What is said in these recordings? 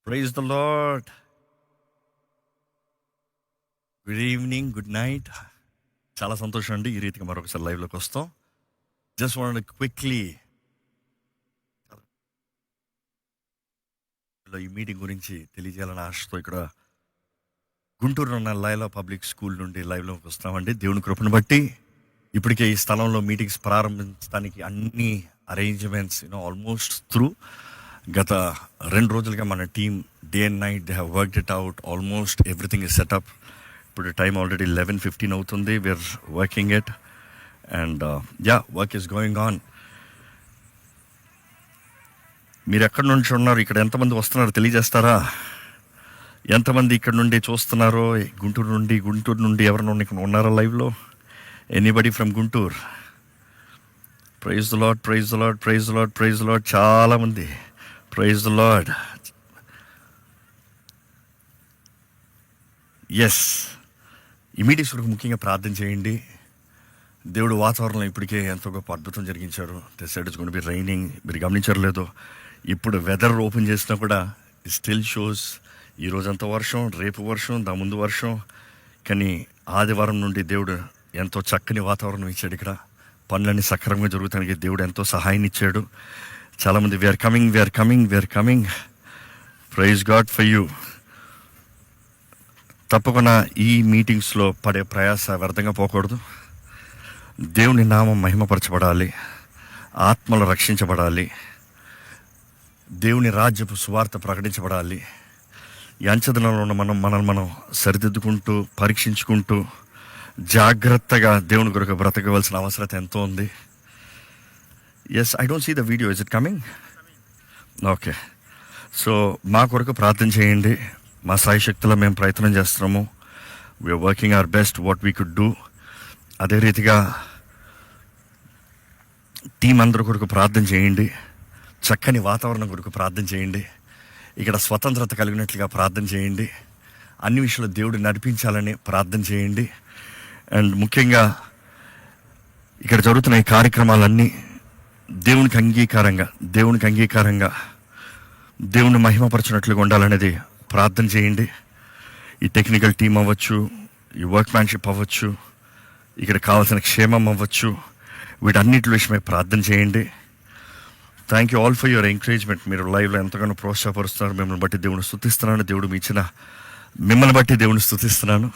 Praise the lord. Good evening, good night. చాలా సంతోషం అండి, ఈ రీతిగా మరొకసారి లైవ్లోకి వస్తాం. జస్ట్ వాంట్ క్విక్లీ ఈ మీటింగ్ గురించి తెలియజేయాలని ఆశతో ఇక్కడ గుంటూరులో ఉన్న లైలా పబ్లిక్ స్కూల్ నుండి లైవ్లోకి వస్తామండి. దేవుని కృపను బట్టి ఇప్పటికే ఈ స్థలంలో మీటింగ్స్ ప్రారంభించడానికి అన్ని అరేంజ్మెంట్స్ ఆల్మోస్ట్ త్రూ. గత 2 రోజులుగా మన team day and night they have worked it out. Almost everything is setup. ఇప్పుడు టైం ఆల్రెడీ 11:15 అవుతుంది. We're working it and work is going on. మీరు ఎక్కడి నుంచి ఉన్నారు, ఇక్కడ ఎంతమంది వస్తున్నారో తెలియజేస్తారా? ఎంతమంది ఇక్కడ నుండి చూస్తున్నారో? గుంటూరు నుండి ఎవరైనా ఇక్కడ ఉన్నారా లైవ్లో? Anybody from Guntur? Praise the lord, praise the lord, praise the lord, praise the lord. చాలామంది ప్రైజ్ ద లార్డ్. ఎస్, ఈ మీటింగ్స్ కొరకు ముఖ్యంగా ప్రార్థన చేయండి. దేవుడు వాతావరణంలో ఇప్పటికే ఎంతో గొప్ప అద్భుతం జరిగించారు. This side is gonna be raining. మీరు గమనించారు లేదో, ఇప్పుడు వెదర్ ఓపెన్ చేసినా కూడా స్టిల్ షోస్ ఈ రోజంతా వర్షం, రేపు వర్షం, దా ముందు వర్షం. కానీ ఆదివారం నుండి దేవుడు ఎంతో చక్కని వాతావరణం ఇచ్చాడు. ఇక్కడ పనులన్నీ సక్రమంగా జరుగుతానికి దేవుడు ఎంతో సహాయం ఇచ్చాడు. చాలామంది we're coming. Praise God for you. తప్పకుండా ఈ మీటింగ్స్లో పడే ప్రయాస వ్యర్థంగా పోకూడదు. దేవుని నామం మహిమపరచబడాలి, ఆత్మలు రక్షించబడాలి, దేవుని రాజ్యపు సువార్త ప్రకటించబడాలి. ఈ అంచెదనంలో ఉన్న మనం సరిదిద్దుకుంటూ, పరీక్షించుకుంటూ, జాగ్రత్తగా దేవుని కొరకు బ్రతకవలసిన అవసరం ఎంతో ఉంది. Yes, I don't see the video. Is it coming? Okay. So మా కొరకు ప్రార్థన చేయండి. మా సాయి శక్తిలో మేము ప్రయత్నం చేస్తున్నాము. We're working our best what we could do. అదే రీతిగా టీం అందరి కొరకు ప్రార్థన చేయండి. చక్కని వాతావరణం కొరకు ప్రార్థన చేయండి. ఇక్కడ స్వతంత్రత కలిగినట్లుగా ప్రార్థన చేయండి. అన్ని విషయాలు దేవుడు నడిపించాలని ప్రార్థన చేయండి. అండ్ ముఖ్యంగా ఇక్కడ జరుగుతున్న ఈ కార్యక్రమాలన్నీ దేవునికి అంగీకారంగా దేవుని మహిమపరచినట్లుగా ఉండాలనేది ప్రార్థన చేయండి. ఈ టెక్నికల్ టీం అవ్వచ్చు, ఈ వర్క్మ్యాన్షిప్ అవ్వచ్చు, ఇక్కడ కావాల్సిన క్షేమం అవ్వచ్చు, వీటన్నిటి విషయమై ప్రార్థన చేయండి. Thank you all for your encouragement. మీరు లైవ్లో ఎంతగానో ప్రోత్సాహపరుస్తున్నారు. మిమ్మల్ని బట్టి దేవుని స్తుతిస్తున్నాను. దేవుడు మీ ఇచ్చిన మిమ్మల్ని బట్టి దేవుని స్తుతిస్తున్నాను.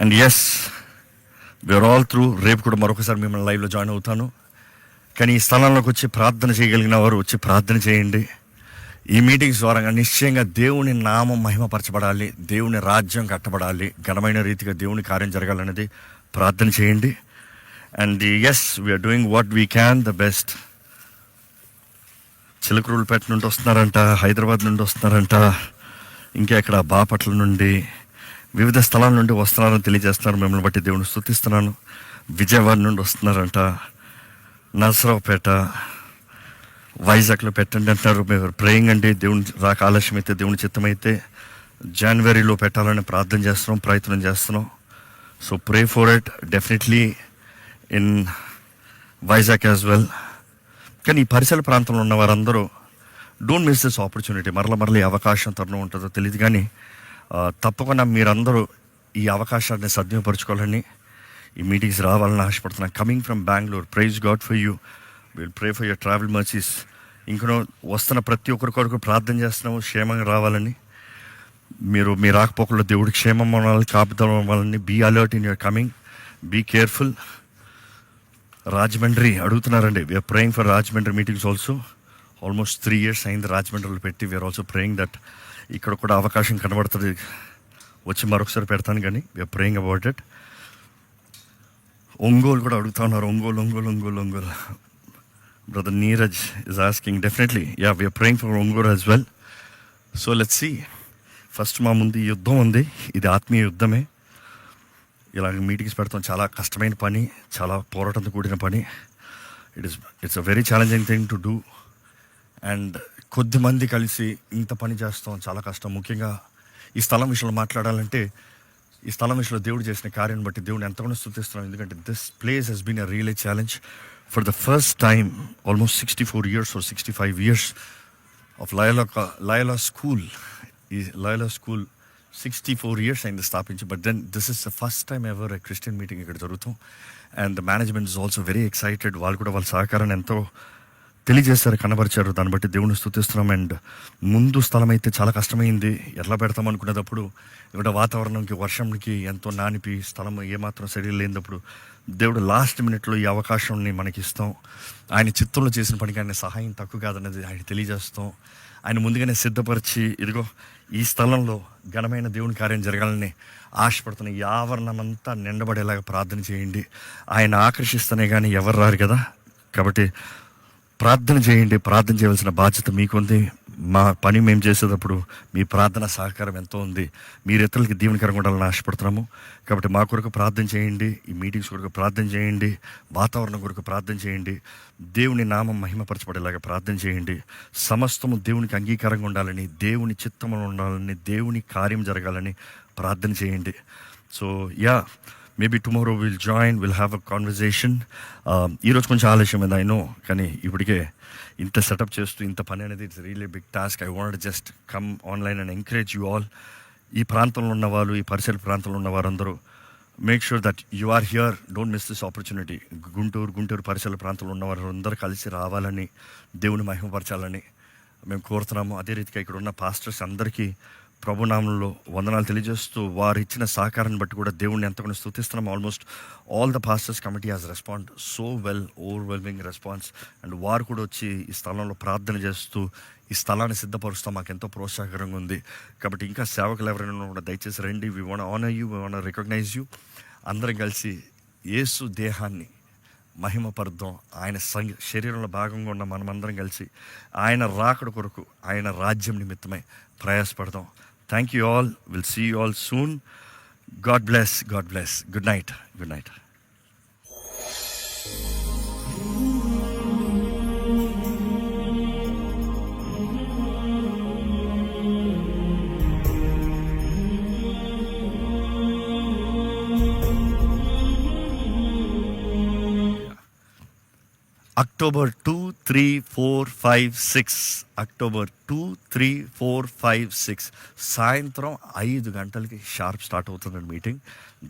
And yes, we are all through. రేపు కూడా మరొకసారి మిమ్మల్ని లైవ్లో జాయిన్ అవుతాను. కానీ ఈ స్థలంలోకి వచ్చి ప్రార్థన చేయగలిగిన వారు వచ్చి ప్రార్థన చేయండి. ఈ మీటింగ్స్ ద్వారా నిశ్చయంగా దేవుని నామం మహిమపరచబడాలి, దేవుని రాజ్యం కట్టబడాలి, ఘనమైన రీతిగా దేవుని కార్యం జరగాలనేది ప్రార్థన చేయండి. And yes, we are doing what we can the best. Chilakaluripet నుండి వస్తున్నారంట, హైదరాబాద్ నుండి వస్తున్నారంట, ఇంకా ఇక్కడ బాపట్ల నుండి, వివిధ స్థలాల నుండి వస్తున్నారని తెలియజేస్తున్నారు. మిమ్మల్ని బట్టి దేవుని స్తుతిస్తున్నాను. విజయవాడ నుండి వస్తున్నారంట, నరసరావుపేట, వైజాగ్లో పెట్టండి అంటున్నారు. మేము ప్రేయింగ్ అండి. దేవుని రాక ఆలస్యం అయితే, దేవుని చిత్తమైతే జనవరిలో పెట్టాలని ప్రార్థన చేస్తున్నాం, ప్రయత్నం చేస్తున్నాం. So pray for it definitely in Vizag as well. కానీ ఈ పరిసర ప్రాంతంలో ఉన్న వారందరూ డోంట్ మిస్ దిస్ ఆపర్చునిటీ. మరల ఈ అవకాశం తరుణం ఉంటుందో తెలియదు, కానీ తప్పకుండా మీరందరూ ఈ అవకాశాన్ని సద్వినియోగపరచుకోవాలని, ఈ మీటింగ్స్ రావాలని ఆశపడుతున్నాను. Coming from Bengaluru, praise God for you. Will pray for your travel mercies. ఇంకనో వస్తున్న ప్రతి ఒక్కరి కొరకు ప్రార్థన చేస్తున్నాము, క్షేమంగా రావాలని. మీరు మీ రాకపోకల్లో దేవుడి క్షేమం అవ్వాలి, కాపుదలం అవ్వాలని. Be alert in your coming, be careful. Rajahmundry అడుగుతున్నారండి. We are praying for Rajahmundry meetings also. Almost 3 years అయింది రాజమండ్రిలో పెట్టి. వీఆర్ ఆల్సో ప్రేయింగ్ దట్ ఇక్కడ కూడా అవకాశం కనబడుతుంది. వచ్చి మరొకసారి పెడతాను, కానీ we're praying about it. Ongole కూడా అడుగుతా ఉన్నారు. Ongole. Brother Neeraj is asking. Definitely, yeah, we are praying for Ongole as well. So let's see. First మా ముందు ఈ యుద్ధం ఉంది. ఇది ఆత్మీయ యుద్ధమే. ఇలాగ మీటింగ్స్ పెడతాం చాలా కష్టమైన పని, చాలా పోరాటంతో కూడిన పని. It's a very challenging thing to do. And కొద్దిమంది కలిసి ఇంత పని చేస్తాం, చాలా కష్టం. ముఖ్యంగా ఈ స్థలం విషయంలో మాట్లాడాలంటే, ఈ స్థలం విషయంలో దేవుడు చేసిన కార్యాన్ని బట్టి దేవుడిని ఎంతగానో స్తుతిస్తున్నాం. ఎందుకంటే this place has been a really challenge. for the first time, almost 64 years or 65 years of Loyola School. Loyola School 64 years అయింది స్థాపించి, but then this is the first time ever Christian meeting ఇక్కడ జరుగుతాం. And the management is also very excited. వాళ్ళు కూడా వాళ్ళ సహకారాన్ని ఎంతో తెలియజేశారు, కనబరిచారు. దాన్ని బట్టి దేవుని స్తుతిస్తున్నాం. అండ్ ముందు స్థలం అయితే చాలా కష్టమైంది. ఎట్లా పెడతాం అనుకునేటప్పుడు ఇక్కడ వాతావరణంకి, వర్షంకి ఎంతో నానిపి స్థలం ఏమాత్రం సరిగ్గా లేనప్పుడు దేవుడు లాస్ట్ మినిట్లో ఈ అవకాశాన్ని మనకి ఇస్తాం. ఆయన చిత్తంలో చేసిన పనికి ఆయన సహాయం తక్కువ కాదన్నది ఆయన తెలియజేస్తాం. ఆయన ముందుగానే సిద్ధపరిచి, ఇదిగో ఈ స్థలంలో ఘనమైన దేవుని కార్యం జరగాలని ఆశపడుతున్న ఈ ఆవరణం అంతా నిండబడేలాగా ప్రార్థన చేయండి. ఆయన ఆకర్షిస్తేనే కానీ ఎవరు రారు కదా. కాబట్టి ప్రార్థన చేయండి. ప్రార్థన చేయవలసిన బాధ్యత మీకుంది. మా పని మేము చేసేటప్పుడు మీ ప్రార్థన సహకారం ఎంతో ఉంది. మీరు ఇతరులకి దీవెనకరంగా ఉండాలని ఆశపడుతున్నాము. కాబట్టి మా కొరకు ప్రార్థన చేయండి, ఈ మీటింగ్స్ కొరకు ప్రార్థన చేయండి, వాతావరణం కొరకు ప్రార్థన చేయండి, దేవుని నామం మహిమపరచబడేలాగా ప్రార్థన చేయండి. సమస్తము దేవునికి అంగీకారంగా ఉండాలని, దేవుని చిత్తములో ఉండాలని, దేవుని కార్యం జరగాలని ప్రార్థన చేయండి. So maybe tomorrow will join, will have a conversation. ఈరోజు కొంచెం ఆలస్యమైంది అయినో, కానీ ఇప్పటికే ఇంత సెటప్ చేస్తూ ఇంత పని అనేది it's really big task. I want just come online and encourage you all. ఈ ప్రాంతంలో ఉన్నవాళ్ళు, ఈ పరిసర ప్రాంతంలో ఉన్న వారందరూ make sure that you are here. Don't miss this opportunity. Guntur పరిసర ప్రాంతంలో ఉన్న వారు అందరూ కలిసి రావాలని, దేవుని మహిమపరచాలని మేము కోరుతున్నాము. అదే రీతిగా ఇక్కడ ఉన్న పాస్టర్స్ అందరికీ ప్రభునామంలో వందనాలు తెలియజేస్తూ, వారు ఇచ్చిన సహకారాన్ని బట్టి కూడా దేవుణ్ణి ఎంతగానో స్తుతిస్తున్నాం. Almost all the pastors committee has respond so well, overwhelming response. And వారు కూడా వచ్చి ఈ స్థలంలో ప్రార్థన చేస్తూ ఈ స్థలాన్ని సిద్ధపరుస్తాం. మాకు ఎంతో ప్రోత్సాహకరంగా ఉంది. కాబట్టి ఇంకా సేవకులు ఎవరైనా కూడా దయచేసి రండి. We want honour you, we want recognise you. అందరం కలిసి యేసు దేహాన్ని మహిమపరుద్దాం. ఆయన శరీరంలో భాగంగా ఉన్న మనమందరం కలిసి ఆయన రాకడ కొరకు, ఆయన రాజ్యం నిమిత్తమై ప్రయాసపడదాం. Thank you all. We'll see you all soon. God bless. God bless. Good night. Good night. October 2, 3, 4, 5, 6. October 2, 3, 4, 5, 6 సాయంత్రం 5 గంటలకి షార్ప్ స్టార్ట్ అవుతుందండి మీటింగ్.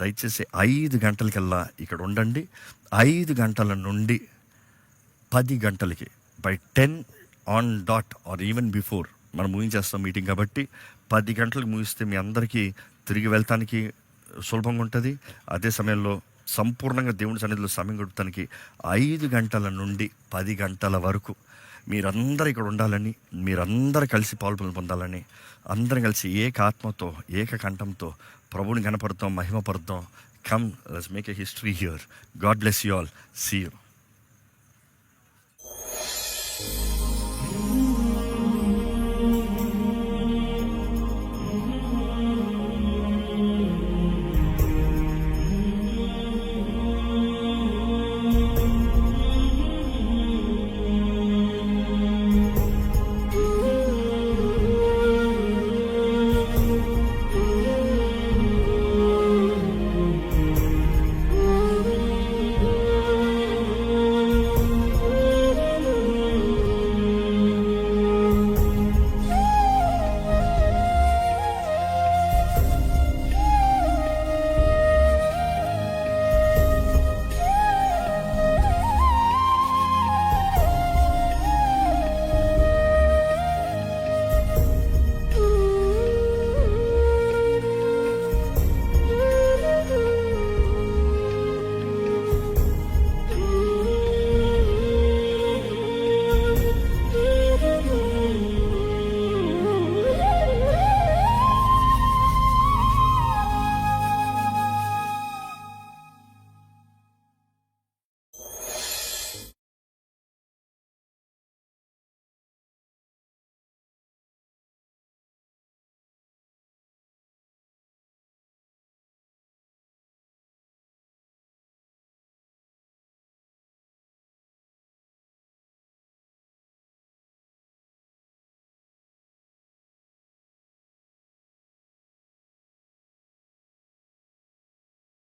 దయచేసి 5 గంటలకల్లా ఇక్కడ ఉండండి. 5 గంటల నుండి 10 గంటలకి, by 10 on dot or even before మనం ముగించేస్తాం మీటింగ్. కాబట్టి 10 గంటలకు ముగిస్తే మీ అందరికీ తిరిగి వెళ్తానికి సులభంగా ఉంటుంది. అదే సమయంలో సంపూర్ణంగా దేవుని సన్నిధిలో సమయం గడపడానికి 5 గంటల నుండి 10 గంటల వరకు మీరందరూ ఇక్కడ ఉండాలని, మీరందరూ కలిసి పాల్పొందాలని, అందరం కలిసి ఏక ఆత్మతో, ఏక కంఠంతో ప్రభువుని కనపడతాం, మహిమపడతాం. Come, let's make a history here. God bless you all. See you.